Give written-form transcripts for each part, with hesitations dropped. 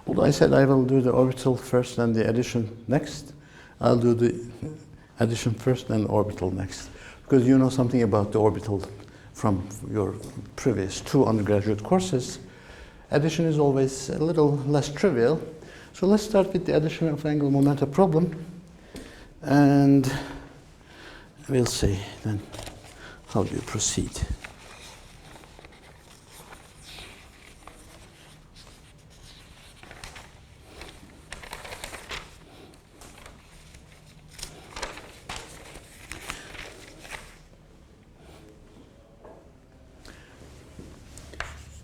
Although I said I will do the orbital first and the addition next, I'll do the addition first and orbital next. Because you know something about the orbital from your previous 2 undergraduate courses. Addition is always a little less trivial. So let's start with the addition of angular momentum problem. And we'll see then how do you proceed.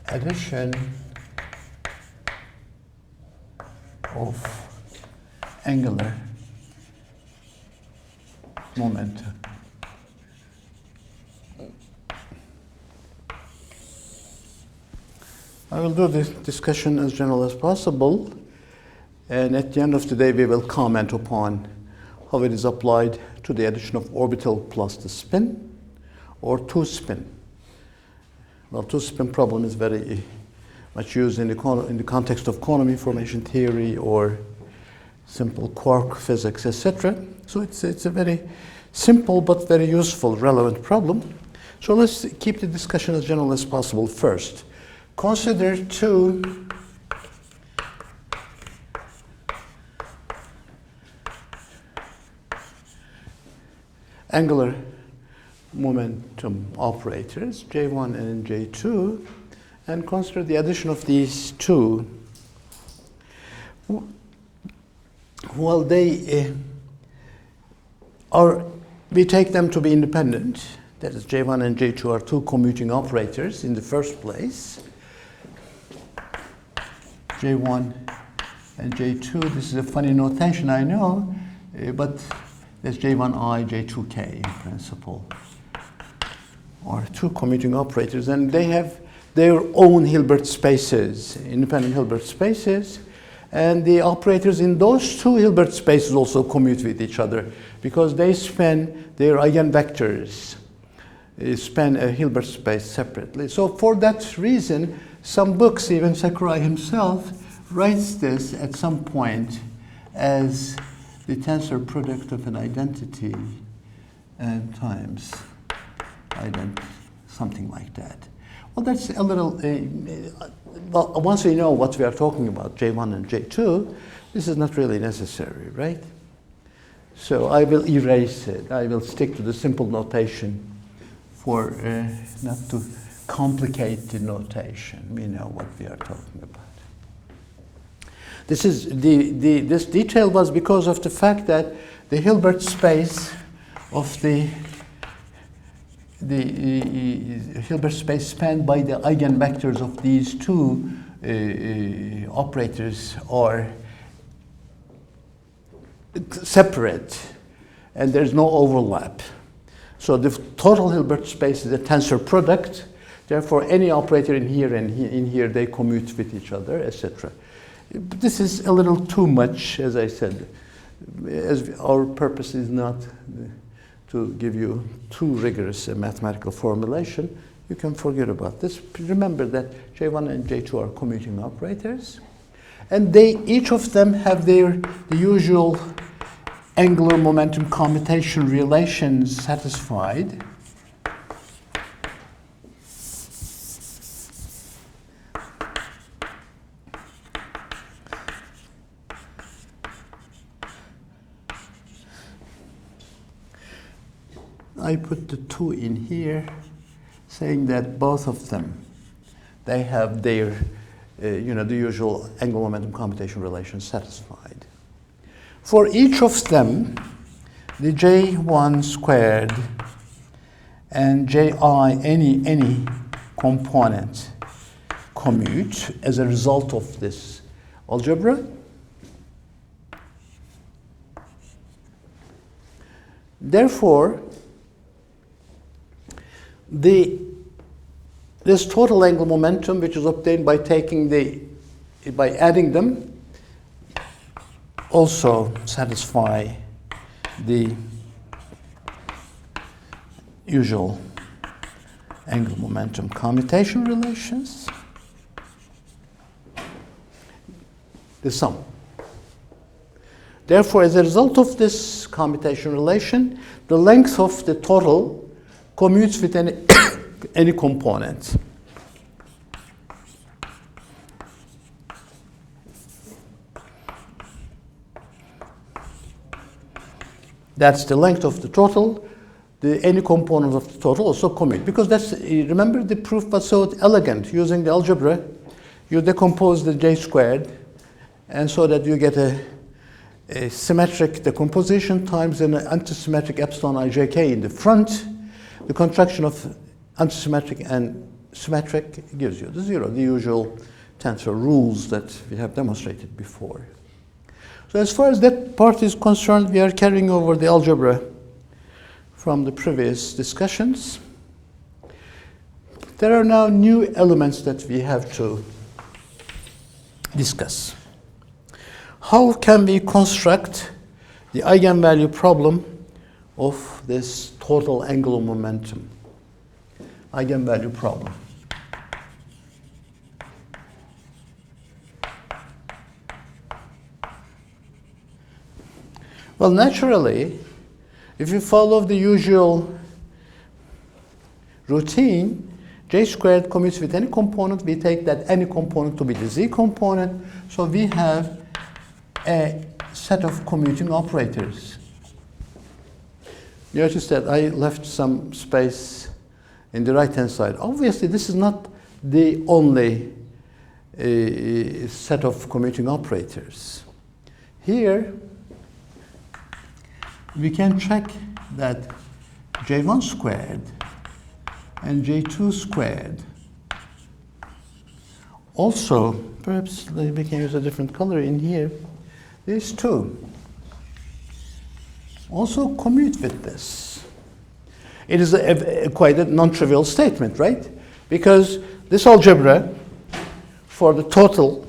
Addition of angular momentum. I will do this discussion as general as possible, and at the end of the day we will comment upon how it is applied to the addition of orbital plus the spin or 2 spin. Well, 2 spin problem is very much used in the context of quantum information theory or simple quark physics, etc. So it's a very simple but very useful, relevant problem. So let's keep the discussion as general as possible first. Consider 2 angular momentum operators, J1 and J2, and consider the addition of these 2. Well, they we take them to be independent. That is, J1 and J2 are 2 commuting operators in the first place. J1 and J2, this is a funny notation, I know, but there's J1I, J2K in principle, or 2 commuting operators, and they have their own Hilbert spaces, independent Hilbert spaces, and the operators in those 2 Hilbert spaces also commute with each other because they span their eigenvectors, span a Hilbert space separately. So for that reason, some books, even Sakurai himself, writes this at some point as the tensor product of an identity and times something like that. Well, that's a little, well, once we know what we are talking about, J1 and J2, this is not really necessary, right? So I will erase it. I will stick to the simple notation for not to complicate the notation. We know what we are talking about. This is this detail was because of the fact that the Hilbert space of the Hilbert space spanned by the eigenvectors of these 2 operators are separate, and there's no overlap. So the total Hilbert space is a tensor product. Therefore, any operator in here and in here, they commute with each other, etc. This is a little too much, as I said, as our purpose is not to give you too rigorous a mathematical formulation. You can forget about this. Remember that J1 and J2 are commuting operators, and each of them have the usual angular momentum commutation relations satisfied. I put the 2 in here, saying that both of them, they have their, the usual angular momentum commutation relations satisfied. For each of them, the J1 squared and Ji, any component, commute as a result of this algebra. Therefore, this total angular momentum, which is obtained by by adding them, also satisfy the usual angular momentum commutation relations. the sum. Therefore, as a result of this commutation relation, the length of the total commutes with any component. That's the length of the total. Any component of the total also commute. Because that's, remember the proof was so elegant. Using the algebra, you decompose the j squared, and so that you get a symmetric decomposition times an antisymmetric epsilon ijk in the front. The contraction of antisymmetric and symmetric gives you the zero, the usual tensor rules that we have demonstrated before. So as far as that part is concerned, we are carrying over the algebra from the previous discussions. There are now new elements that we have to discuss. How can we construct the eigenvalue problem of this total angular momentum? Eigenvalue problem. Well, naturally, if you follow the usual routine, j squared commutes with any component. We take that any component to be the z component. So we have a set of commuting operators. You notice that I left some space in the right-hand side. Obviously, this is not the only set of commuting operators. Here, we can check that j1 squared and j2 squared also, perhaps we can use a different color in here, these two also commute with this. It is quite a non-trivial statement, right? Because this algebra for the total,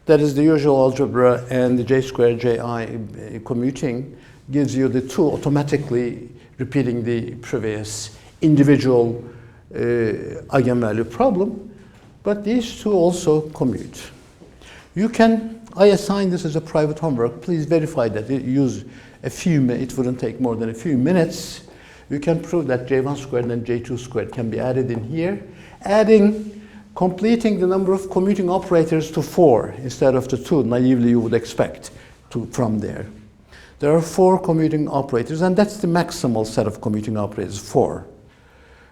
that is the usual algebra, and the j squared ji commuting gives you the two automatically repeating the previous individual eigenvalue problem, but these two also commute. You can, I assign this as a private homework, please verify that you use a few minutes, it wouldn't take more than a few minutes. You can prove that j1 squared and j2 squared can be added in here, completing the number of commuting operators to 4 instead of the 2 naively you would expect from there. There are 4 commuting operators, and that's the maximal set of commuting operators, 4.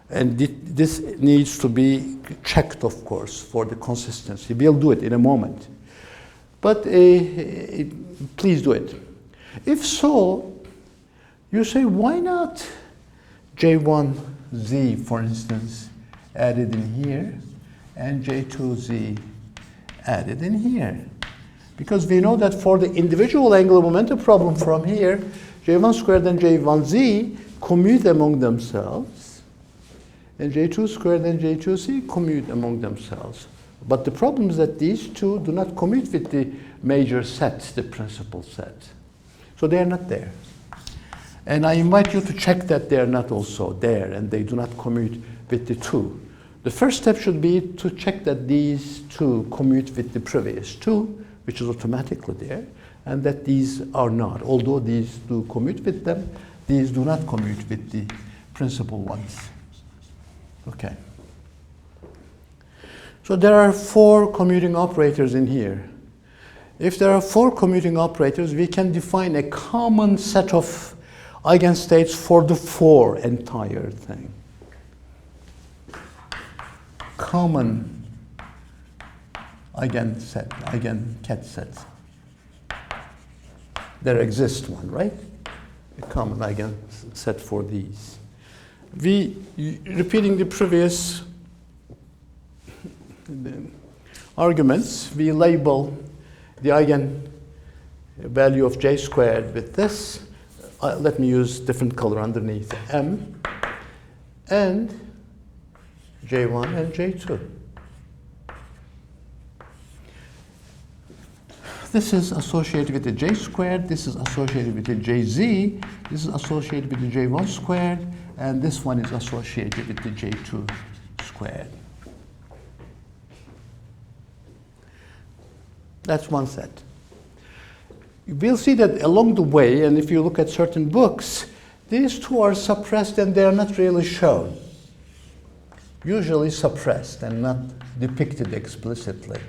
And this needs to be checked, of course, for the consistency. We'll do it in a moment. But please do it. If so, you say, why not J1Z, for instance, added in here, and J2Z added in here? Because we know that for the individual angular momentum problem from here, J1 squared and J1Z commute among themselves, and J2 squared and J2Z commute among themselves. But the problem is that these two do not commute with the major set, the principal set. So they are not there. And I invite you to check that they are not also there, and they do not commute with the two. The first step should be to check that these two commute with the previous two, which is automatically there, and that these are not. Although these do commute with them, these do not commute with the principal ones. Okay. So there are 4 commuting operators in here. If there are 4 commuting operators, we can define a common set of eigenstates for the 4 entire thing. Common eigenket set. There exists one, right? A common eigenset for these. Repeating the previous arguments, we label the eigenvalue of j squared with this. Let me use different color underneath, m, and j1 and j2. This is associated with the j squared, this is associated with the jz, this is associated with the j1 squared, and this one is associated with the j2 squared. That's one set. we'll see that along the way, and if you look at certain books, these two are suppressed and they are not really shown. Usually suppressed and not depicted explicitly.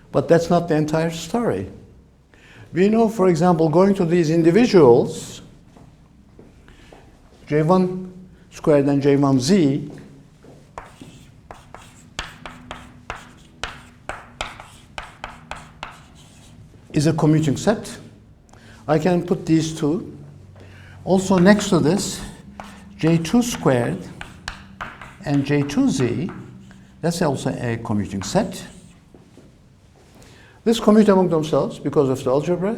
But that's not the entire story. We know, for example, going to these individuals, J1 squared and J1z is a commuting set. I can put these two. Also next to this, J2 squared and J2z, that's also a commuting set. This commute among themselves because of the algebra.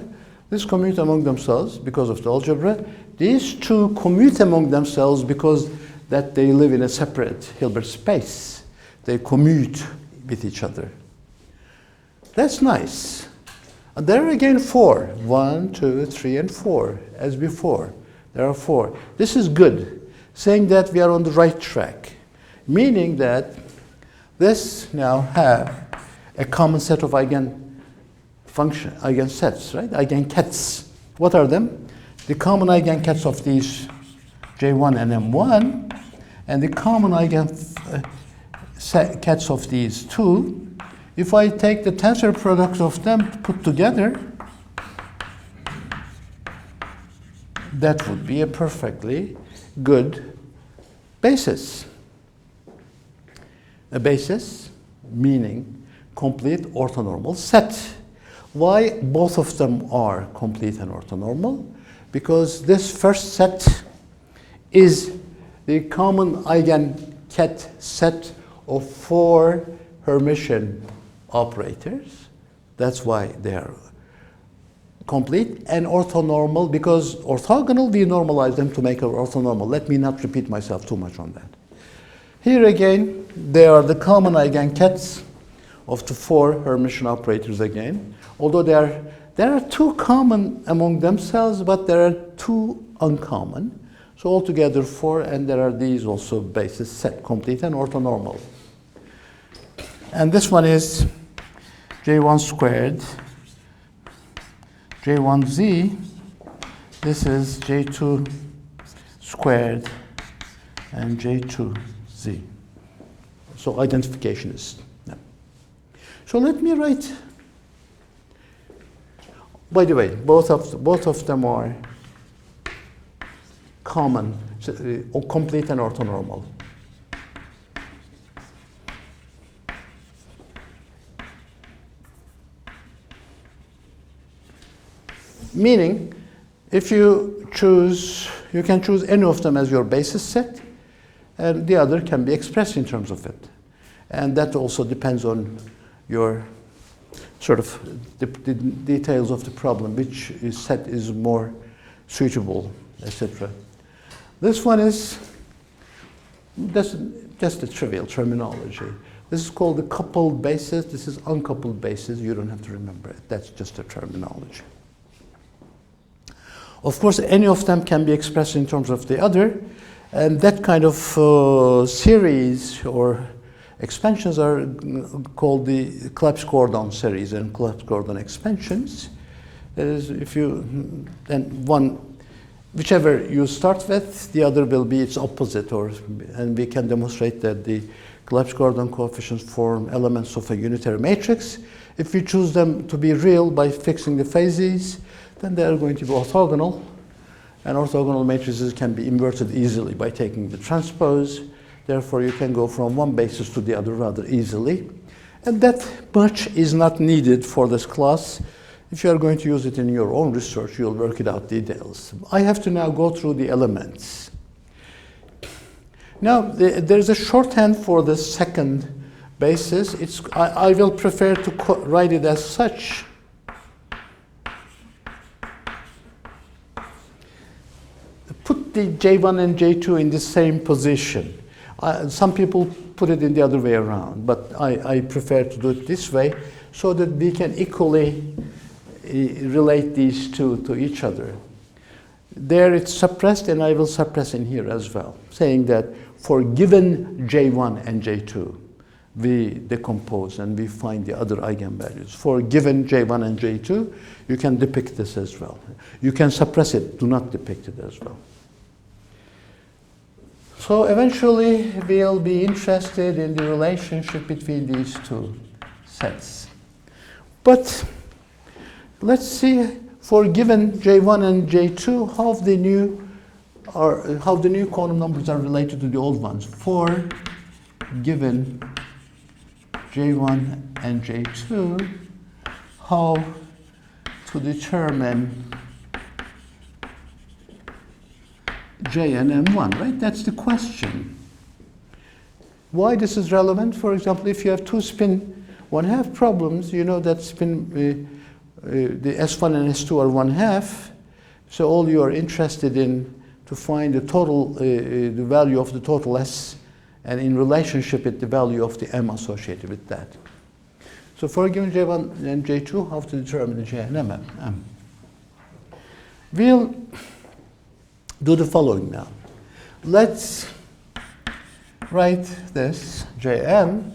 This commute among themselves because of the algebra. These two commute among themselves because that they live in a separate Hilbert space. They commute with each other. That's nice. And there are again 4. 1, 2, 3, and 4, as before. There are 4. This is good, saying that we are on the right track, meaning that this now have a common set of eigensets, right? Eigenkets. What are them? The common eigenkets of these J1 and M1, and the common eigenkets of these two. If I take the tensor product of them put together, that would be a perfectly good basis. A basis meaning complete orthonormal set. Why both of them are complete and orthonormal? Because this first set is the common eigenket set of 4 Hermitian operators. That's why they are complete and orthonormal, because orthogonal, we normalize them to make it orthonormal. Let me not repeat myself too much on that. Here again, they are the common eigenkets of the 4 Hermitian operators again. Although there are 2 common among themselves, but there are 2 uncommon. So altogether 4, and there are these also basis set, complete and orthonormal. And this one is J1 squared, J1z. This is J2 squared and J2z. So identification is. Yeah. So let me write. By the way, both of them are common, or complete and orthonormal. Meaning, if you choose, you can choose any of them as your basis set, and the other can be expressed in terms of it. And that also depends on your sort of the details of the problem, which set is more suitable, etc. This one is just a trivial terminology. This is called the coupled basis. This is uncoupled basis. You don't have to remember it. That's just a terminology. Of course, any of them can be expressed in terms of the other, and that kind of series or expansions are called the Klebsch-Gordon series and Klebsch-Gordon expansions. That is, if you then whichever you start with, the other will be its opposite, and we can demonstrate that the Klebsch-Gordon coefficients form elements of a unitary matrix. If we choose them to be real by fixing the phases, then they are going to be orthogonal, and orthogonal matrices can be inverted easily by taking the transpose. Therefore, you can go from one basis to the other rather easily. And that much is not needed for this class. If you are going to use it in your own research, you'll work it out details. I have to now go through the elements. Now, there's a shorthand for the second basis. I will prefer to write it as such. Put the J1 and J2 in the same position. Some people put it in the other way around, but I prefer to do it this way so that we can equally relate these two to each other. There it's suppressed, and I will suppress in here as well, saying that for given J1 and J2, we decompose and we find the other eigenvalues. For given J1 and J2, you can depict this as well. You can suppress it, do not depict it as well. So eventually, we'll be interested in the relationship between these two sets. But let's see, for given J1 and J2, how the new quantum numbers are related to the old ones. For given J1 and J2, how to determine J and M1, right? That's the question. Why this is relevant? For example, if you have two spin 1/2 problems, you know that spin the S1 and S2 are 1/2. So all you are interested in to find the total, the value of the total S, and in relationship with the value of the M associated with that. So for a given J1 and J2, how to determine the J and M? We'll do the following now. Let's write this Jm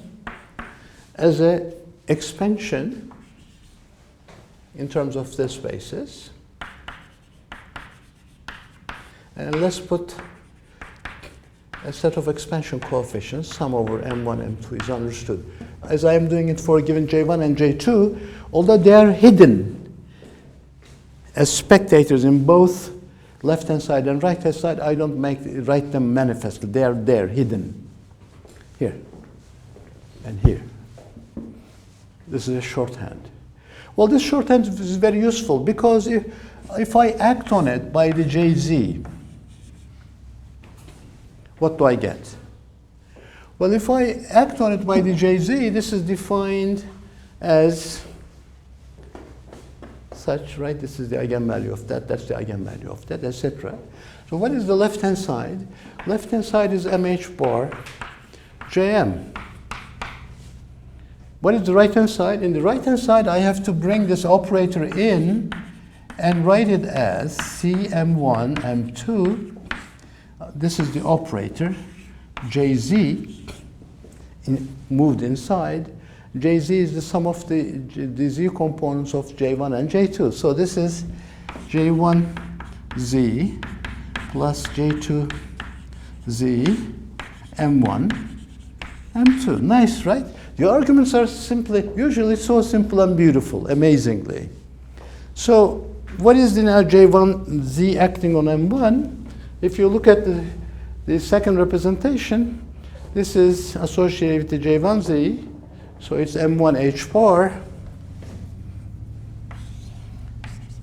as an expansion in terms of this basis. And let's put a set of expansion coefficients, sum over M1, M2 is understood. As I am doing it for a given J1 and J2, although they are hidden as spectators in both left-hand side and right-hand side, I don't write them manifestly. They are there, hidden. Here and here. This is a shorthand. Well, this shorthand is very useful because if I act on it by the JZ, what do I get? Well, if I act on it by the JZ, this is defined as such, right? This is the eigenvalue of that, that's the eigenvalue of that, etc. So what is the left-hand side? Left-hand side is MH bar Jm. What is the right-hand side? In the right-hand side, I have to bring this operator in and write it as CM1, M2. This is the operator, JZ, moved inside. JZ is the sum of the Z components of J1 and J2. So this is J1Z plus J2Z, M1, M2. Nice, right? The arguments are usually so simple and beautiful, amazingly. So what is the now J1Z acting on M1? If you look at the second representation, this is associated with the J1Z. So it's M1 H bar.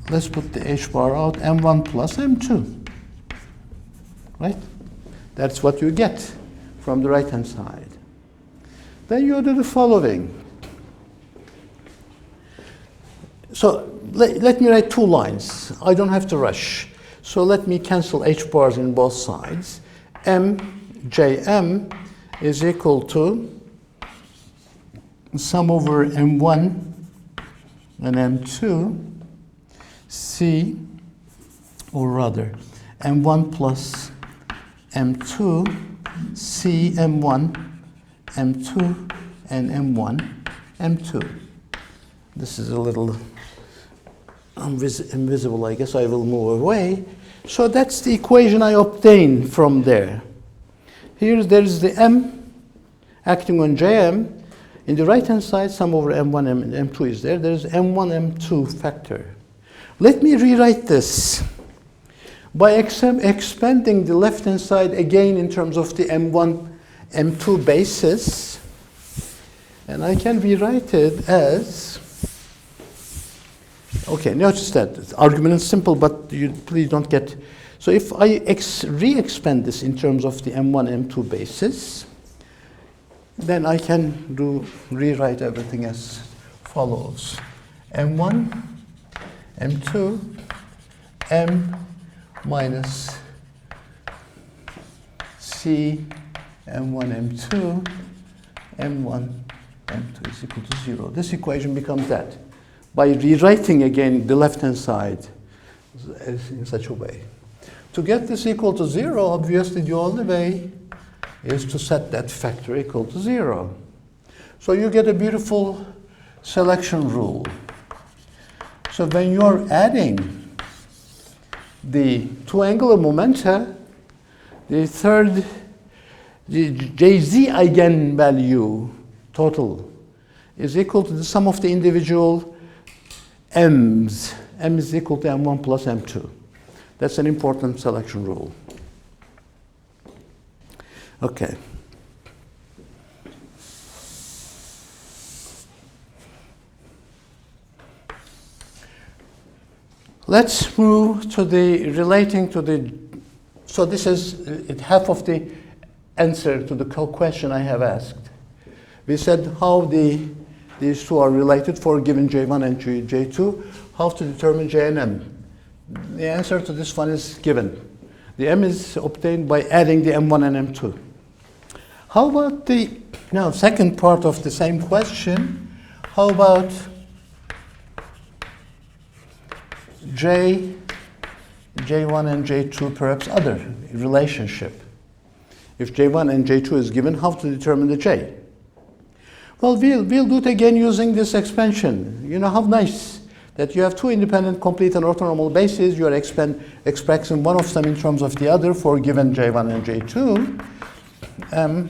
Let's put the H bar out, M1 plus M2. Right? That's what you get from the right-hand side. Then you do the following. So let me write two lines. I don't have to rush. So let me cancel H bars in both sides. MJM is equal to sum over M1 and M2, C, or rather, M1 plus M2, C, M1, M2, and M1, M2. This is a little invisible, I guess I will move away. So that's the equation I obtained from there. Here there is the M acting on Jm. In the right-hand side, sum over M1 and M2 is there. There is M1, M2 factor. Let me rewrite this by expanding the left-hand side again in terms of the M1, M2 basis. And I can rewrite it as, okay, notice that the argument is simple, but you please don't get. So if I re-expand this in terms of the M1, M2 basis, then I can rewrite everything as follows. M1, M2, M minus C, M1, M2, M1, M2 is equal to 0. This equation becomes that. by rewriting again the left-hand side in such a way. To get this equal to 0, obviously the only way is to set that factor equal to 0. So you get a beautiful selection rule. So when you're adding the two angular momenta, the Jz eigenvalue total is equal to the sum of the individual m's. M is equal to m1 plus m2. That's an important selection rule. Okay. Let's move to the relating to the, so this is half of the answer to the question I have asked. We said how these two are related for given J1 and J2, how to determine J and M. The answer to this one is given. The M is obtained by adding the M1 and M2. How about the, now second part of the same question, how about J1 and J2, perhaps other relationship? If J1 and J2 is given, how to determine the J? Well, we'll do it again using this expansion. You know how nice that you have two independent, complete, and orthonormal bases. You are expressing one of them in terms of the other for given J1 and J2. M1,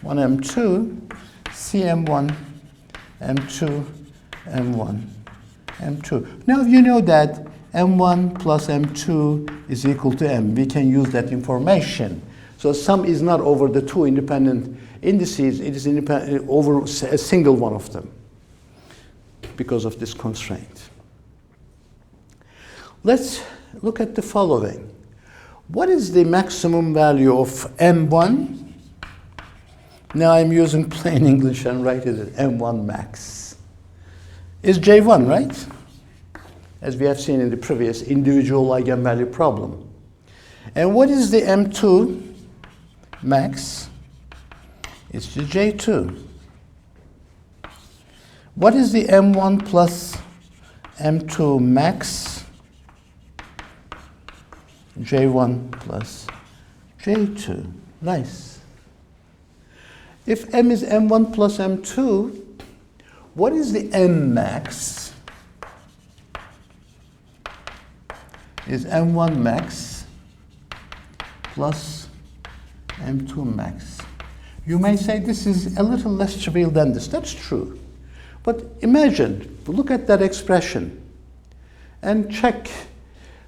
M2, CM1, M2, M1, M2. Now you know that M1 plus M2 is equal to M. We can use that information. So sum is not over the two independent indices, it is independent over a single one of them because of this constraint. Let's look at the following. What is the maximum value of M1? Now I'm using plain English and write it as M1 max. Is J1, right? As we have seen in the previous individual eigenvalue problem. And what is the M2 max? It's the J2. What is the M1 plus M2 max? J1 plus J2. Nice. If M is M1 plus M2, what is the M max? Is M1 max plus M2 max. You may say this is a little less trivial than this. That's true. But imagine, look at that expression and check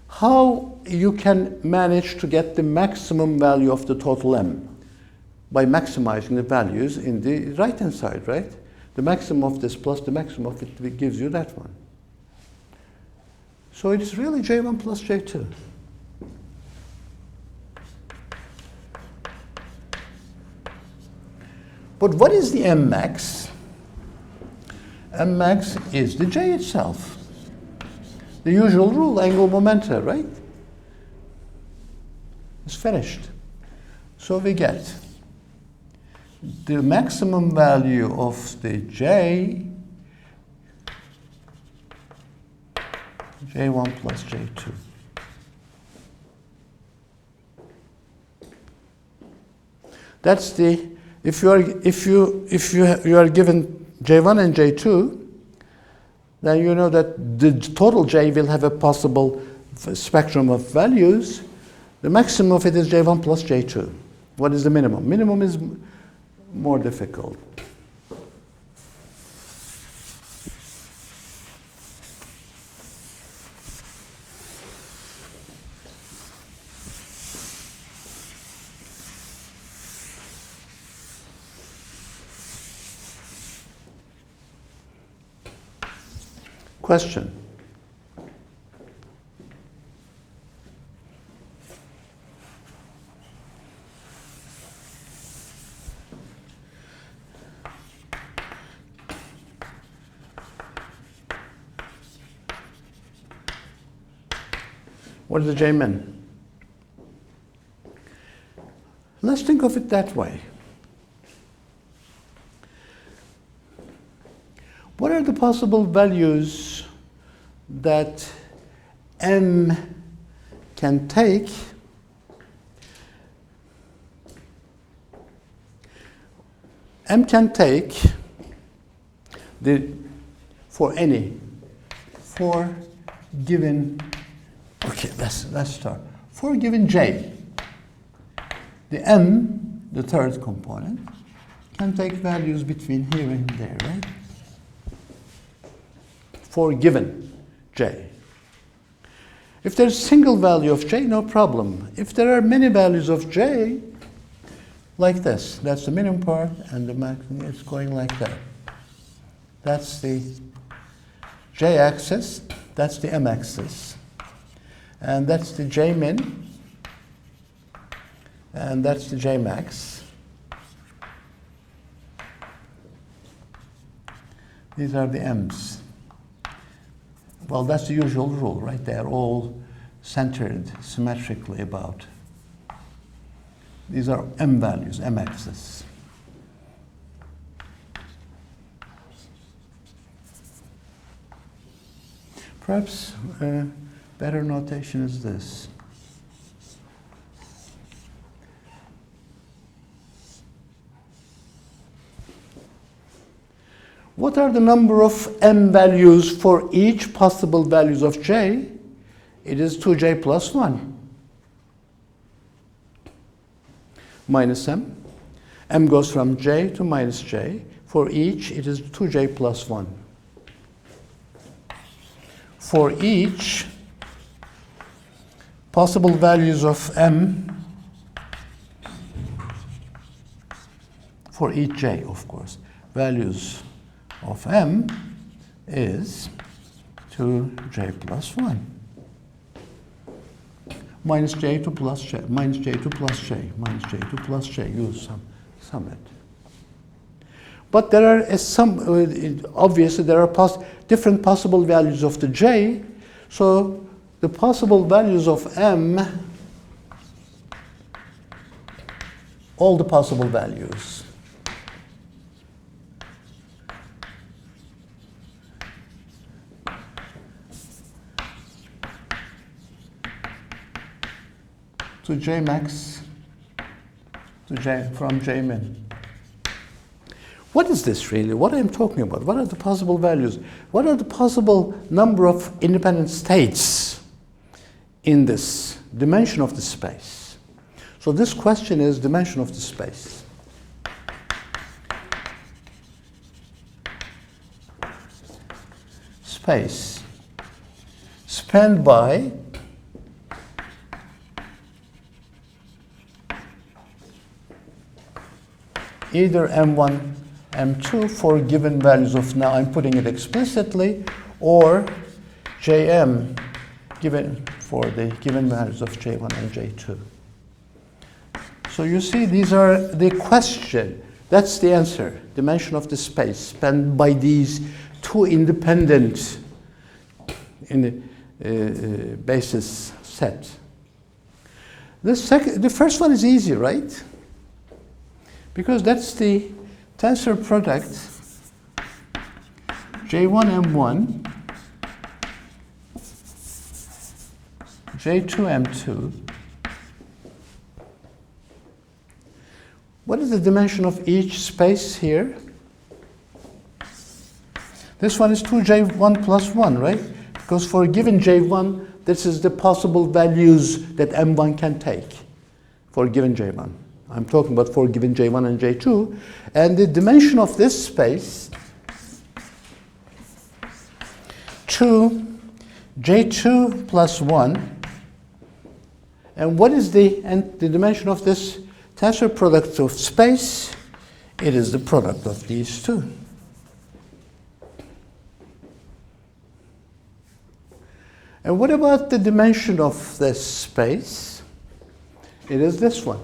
how you can manage to get the maximum value of the total M by maximizing the values in the right-hand side, right? The maximum of this plus the maximum of it gives you that one. So it's really J1 plus J2. But what is the M max? M max is the J itself. The usual rule, angular momenta, right? It's finished. So we get the maximum value of the J, J1 plus J2. That's the, if you are given J1 and J2, then you know that the total J will have a possible spectrum of values. The maximum of it is J1 plus J2. What is the minimum? Minimum is more difficult. Question. What is the J-min? Let's think of it that way. What are the possible values that M can take for given, okay, let's start. For given J, the M, the third component, can take values between here and there, right? For given J. If there's a single value of J, no problem. If there are many values of J, like this, that's the minimum part, and the maximum is going like that. That's the J axis, that's the M axis. And that's the J min, and that's the J max. These are the M's. Well, that's the usual rule, right? They are all centered symmetrically about. These are M values, M axis. Perhaps better notation is this. What are the number of M values for each possible values of J? It is 2J plus 1. Minus M. M goes from J to minus J. For each, it is 2J plus 1. For each possible values of M, for each J, of course, values of M is 2J plus 1. Minus J to plus J, minus J to plus J, minus J to plus J. Use sum it. But there are obviously there are different possible values of the J. So the possible values of M, all the possible values. To J max, to J from J min. What is this really? What am I talking about? What are the possible values? What are the possible number of independent states in this dimension of the space? So this question is dimension of the space. Space spanned by either M1, M2 for given values of, now I'm putting it explicitly, or Jm given for the given values of J1 and J2. So you see, these are the question. That's the answer. Dimension of the space spanned by these two independent basis set. The first one is easy, right? Because that's the tensor product J1M1, J2M2. What is the dimension of each space here? This one is 2J1 plus 1, right? Because for a given J1, this is the possible values that M1 can take for a given J1. I'm talking about for given J1 and J2. And the dimension of this space, 2 J2 plus 1. And what is the dimension of this tensor product of space? It is the product of these two. And what about the dimension of this space? It is this one.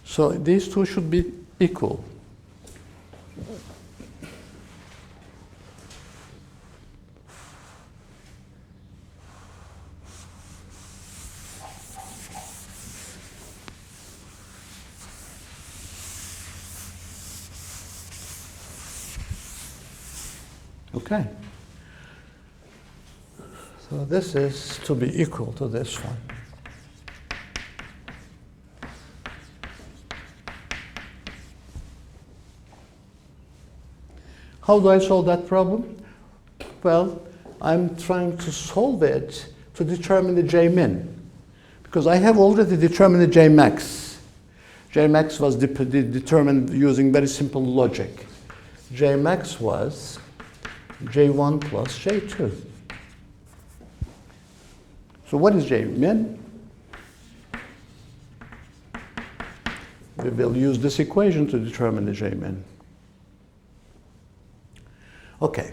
So these two should be equal. Okay. So this is to be equal to this one. How do I solve that problem? Well, I'm trying to solve it to determine the J-min, because I have already determined the J-max. J-max was determined using very simple logic. J-max was J1 plus J2. So what is J-min? We will use this equation to determine the J-min. Okay.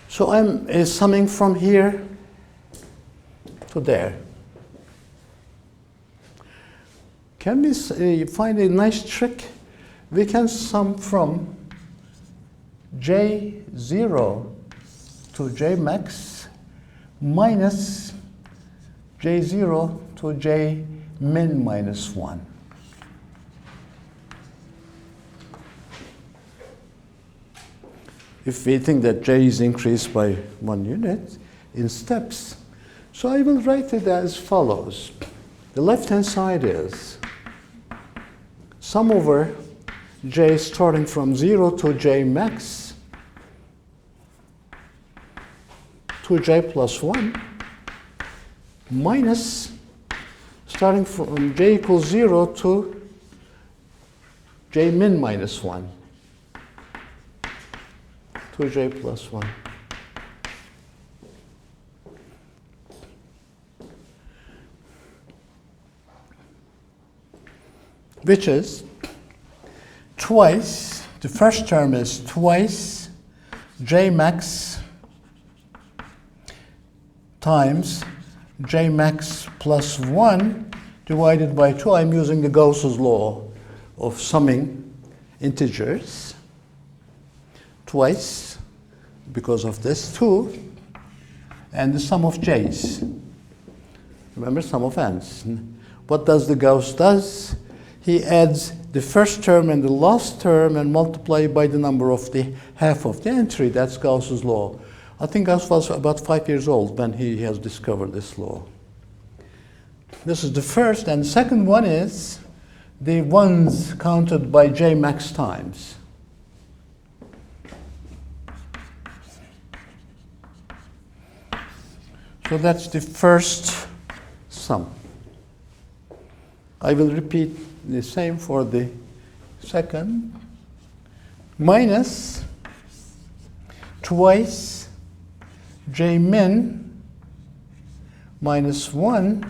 So I'm summing from here to there. Can we find a nice trick? We can sum from J0 to J max minus J0 to J min minus 1. If we think that J is increased by 1 unit in steps, so I will write it as follows. The left-hand side is sum over J starting from 0 to J max to J plus 1 minus starting from J equals 0 to J min minus 1 to J plus 1. Which is twice, the first term is twice J max times J max plus 1 divided by 2. I'm using the Gauss's law of summing integers. Twice, because of this, 2, and the sum of J's. Remember, sum of n's. What does the Gauss does? He adds the first term and the last term and multiply by the number of the half of the entry. That's Gauss's law. I think Gauss was about 5 years old when he has discovered this law. This is the first, and the second one is the ones counted by J max times. So that's the first sum. I will repeat the same for the second. Minus twice J min minus 1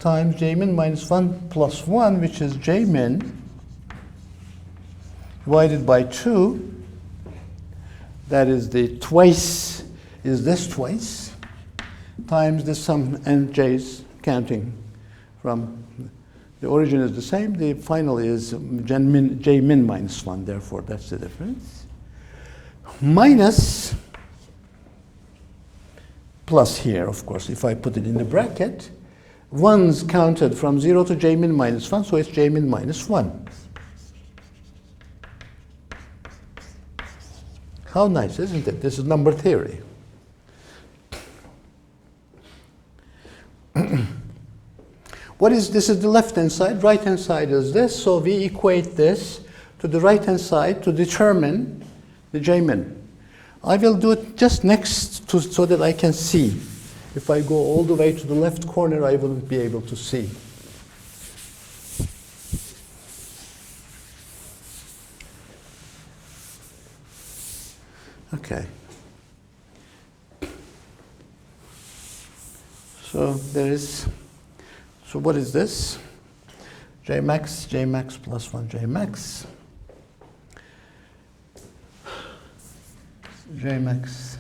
times J min minus 1 plus 1, which is J min, divided by 2. That is the twice, is this twice, times the sum and J's counting from the origin is the same. The final is J min minus 1. Therefore, that's the difference. Minus plus here, of course, if I put it in the bracket, ones counted from 0 to J min minus 1, so it's J min minus 1. How nice, isn't it? This is number theory. What is this? Is the left-hand side. Right-hand side is this. So we equate this to the right-hand side to determine the J-min. I will do it just next to so that I can see. If I go all the way to the left corner, I wouldn't be able to see. Okay. So there is. So what is this? J max plus 1 J max. J max.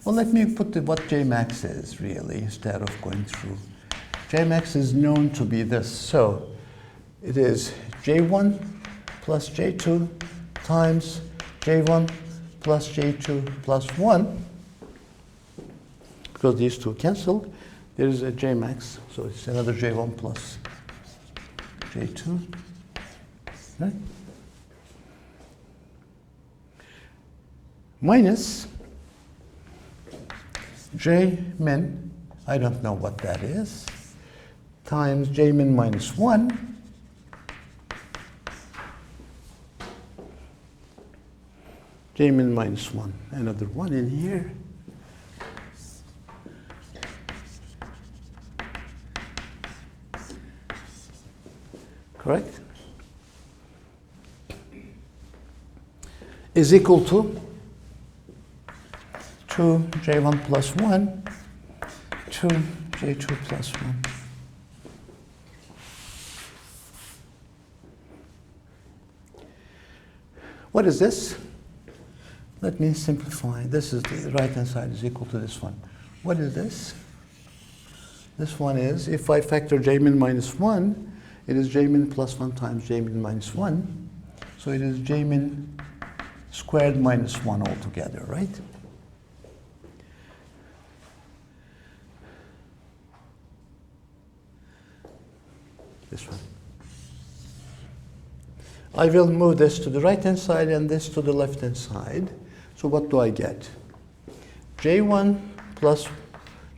Well, let me put what J max is really instead of going through. J max is known to be this. So it is J1 plus J2 times J1 plus J2 plus 1. Because these two cancel. There is a J max, so it's another J1 plus J2, right? Minus J min, I don't know what that is, times J min minus 1 J min minus 1, another 1 in here. Correct? Is equal to 2 J1 plus 1, 2 J2 plus 1. What is this? Let me simplify. This is the right-hand side is equal to this one. What is this? This one is, if I factor J min minus 1, it is J min plus 1 times J min minus 1. So it is J min squared minus 1 altogether, right? This one. I will move this to the right-hand side and this to the left-hand side. So what do I get? J1 plus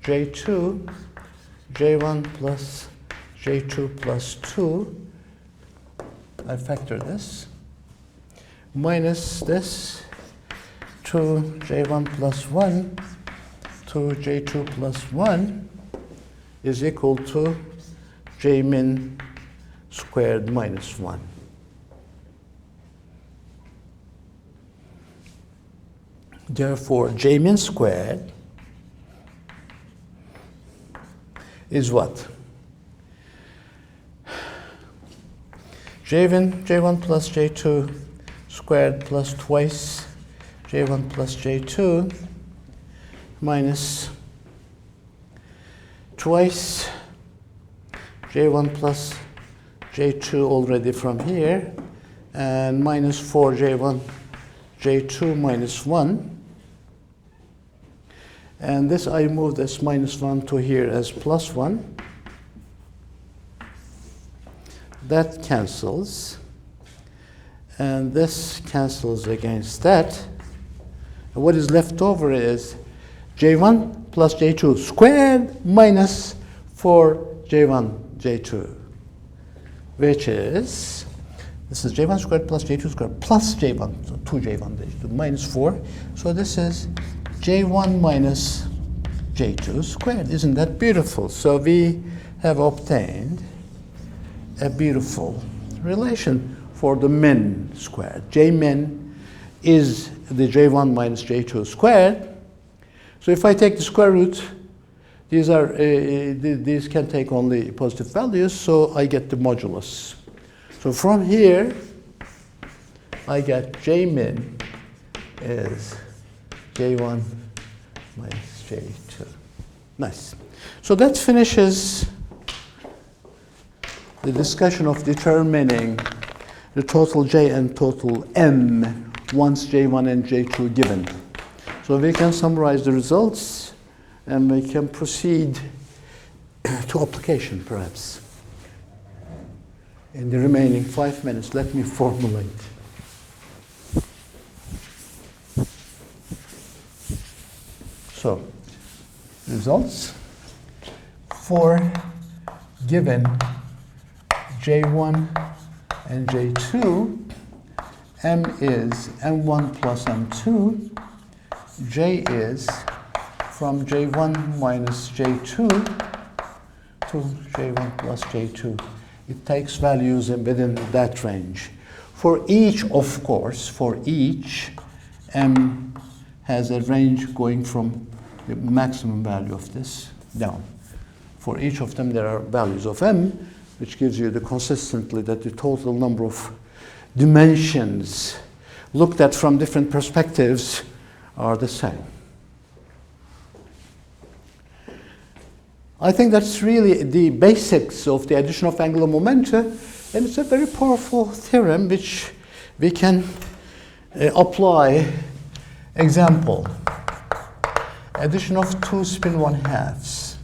J2, J1 plus J2 plus 2, I factor this, minus this, 2 J1 plus 1, 2 J2 plus 1 is equal to J min squared minus 1. Therefore, J min squared is what? J1 plus J2 squared plus twice J1 plus J2 minus twice J1 plus J2 already from here, and minus 4 J1 J2 minus 1. And this, I move this minus 1 to here as plus 1. That cancels. And this cancels against that. And what is left over is J1 plus J2 squared minus 4 J1 J2, which is, this is J1 squared plus J2 squared plus J1, so 2 J1 J2 minus 4. So this is J1 minus J2 squared. Isn't that beautiful? So we have obtained a beautiful relation for the min squared. J min is the J1 minus J2 squared. So if I take the square root, these can take only positive values, so I get the modulus. So from here, I get J min is J1 minus J2. Nice. So that finishes the discussion of determining the total J and total M once J1 and J2 given. So we can summarize the results and we can proceed to application perhaps. In the remaining 5 minutes, let me formulate. So, results for given J1 and J2, M is M1 plus M2, J is from J1 minus J2 to J1 plus J2. It takes values within that range. For each, of course, for each, M has a range going from the maximum value of this down. For each of them, there are values of M, which gives you the consistently that the total number of dimensions looked at from different perspectives are the same. I think that's really the basics of the addition of angular momenta, and it's a very powerful theorem which we can apply. Example, addition of 2 spin 1/2s.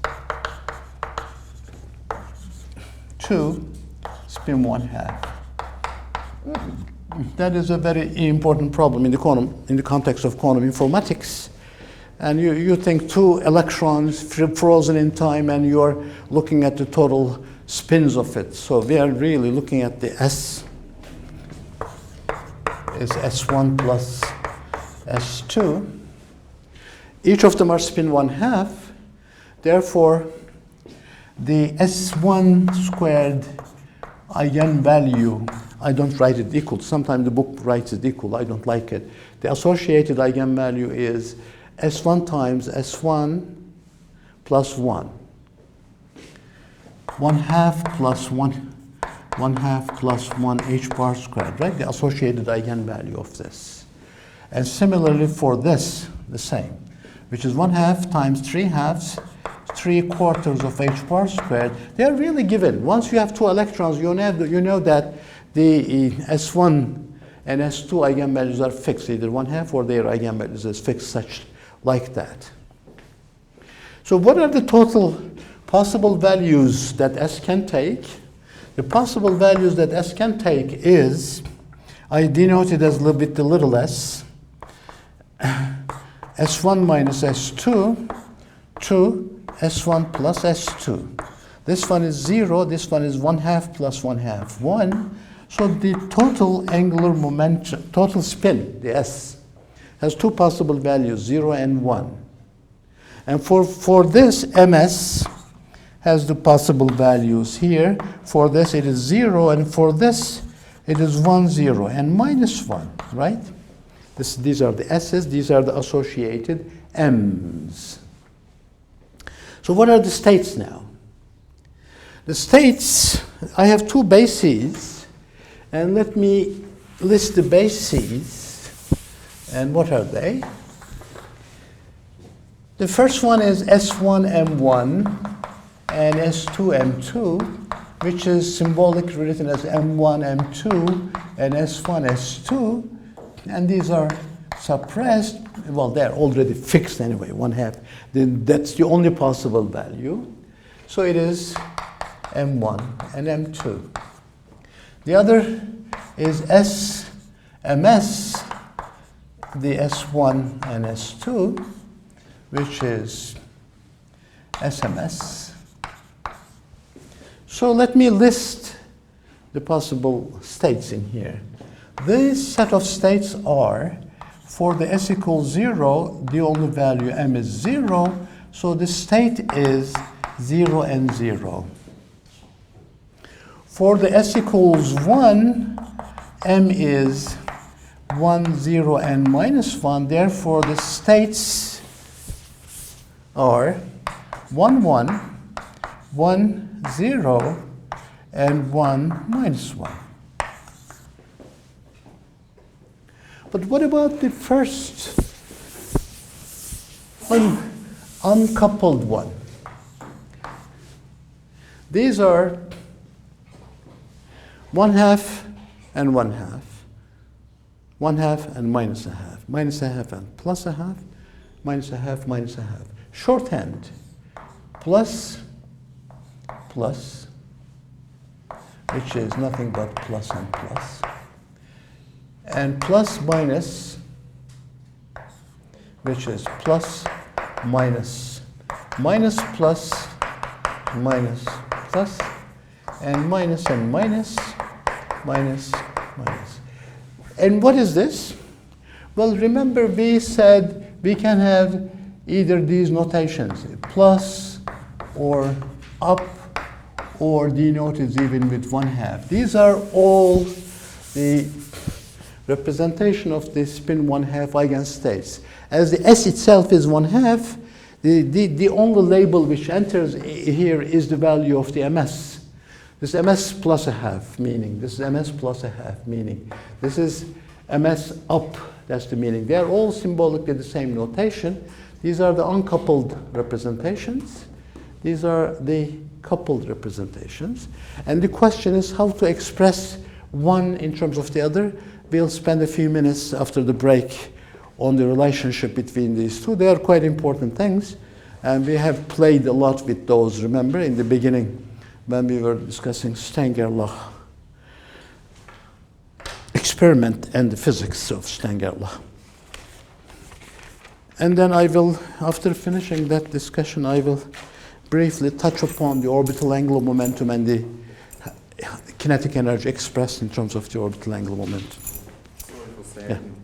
2 spin 1/2. That is a very important problem in the context of quantum informatics. And you think 2 electrons frozen in time, and you're looking at the total spins of it. So we are really looking at the S is S1 plus S2. Each of them are spin 1/2. Therefore, the S1 squared eigenvalue, I don't write it equal. Sometimes the book writes it equal. I don't like it. The associated eigenvalue is S1 times S1 plus 1. 1/2 plus 1/2 plus 1 h bar squared, right? The associated eigenvalue of this. And similarly for this, the same, which is 1/2 times 3/2, 3/4 of h bar squared. They are really given. Once you have 2 electrons, you know that the S1 and S2 eigenvalues are fixed, either 1/2 or their eigenvalues is fixed such like that. So what are the total possible values that S can take? The possible values that S can take is, I denoted as with the little s, S1 minus S2 to S1 plus S2. This one is 0, this one is 1/2 plus 1/2, 1. So the total angular momentum, total spin, the S, has 2 possible values, 0 and 1. And for this, MS has the possible values here. For this, it is 0, and for this, it is 1, 0, and minus 1, right? These are the S's, these are the associated M's. So what are the states now? The states, I have 2 bases, and let me list the bases. And what are they? The first one is S1 M1 and S2 M2, which is symbolically written as M1 M2 and S1 S2, and these are suppressed. Well, they're already fixed anyway, 1/2. Then that's the only possible value. So it is M1 and M2. The other is SMS, the S1 and S2, which is SMS. So let me list the possible states in here. This set of states are, for the S equals 0, the only value M is 0, so the state is 0 and 0. For the S equals 1, M is 1, 0, and minus 1. Therefore, the states are 1, 1, 1, 0, and 1, minus 1. But what about the first uncoupled one? These are 1/2 and 1/2. 1/2 and minus 1/2. Minus 1/2 and plus 1/2. Minus 1/2, minus 1/2. Shorthand. Plus, plus, which is nothing but plus and plus. And plus minus, which is plus, minus, minus plus, minus, plus, and minus, minus, minus. And what is this? Well, remember we said we can have either these notations, plus or up, or denoted even with 1/2. These are all the representation of the spin 1/2 eigenstates. As the S itself is 1/2, the only label which enters here is the value of the MS. This is MS plus 1/2 meaning. This is MS plus 1/2 meaning. This is MS up, that's the meaning. They are all symbolically the same notation. These are the uncoupled representations. These are the coupled representations. And the question is how to express one in terms of the other. We'll spend a few minutes after the break on the relationship between these two. They are quite important things. And we have played a lot with those, remember, in the beginning when we were discussing Stenger law experiment and the physics of Stenger law. And then I will, after finishing that discussion, I will briefly touch upon the orbital angular momentum and the kinetic energy expressed in terms of the orbital angular momentum. Sorry for saying. Yeah.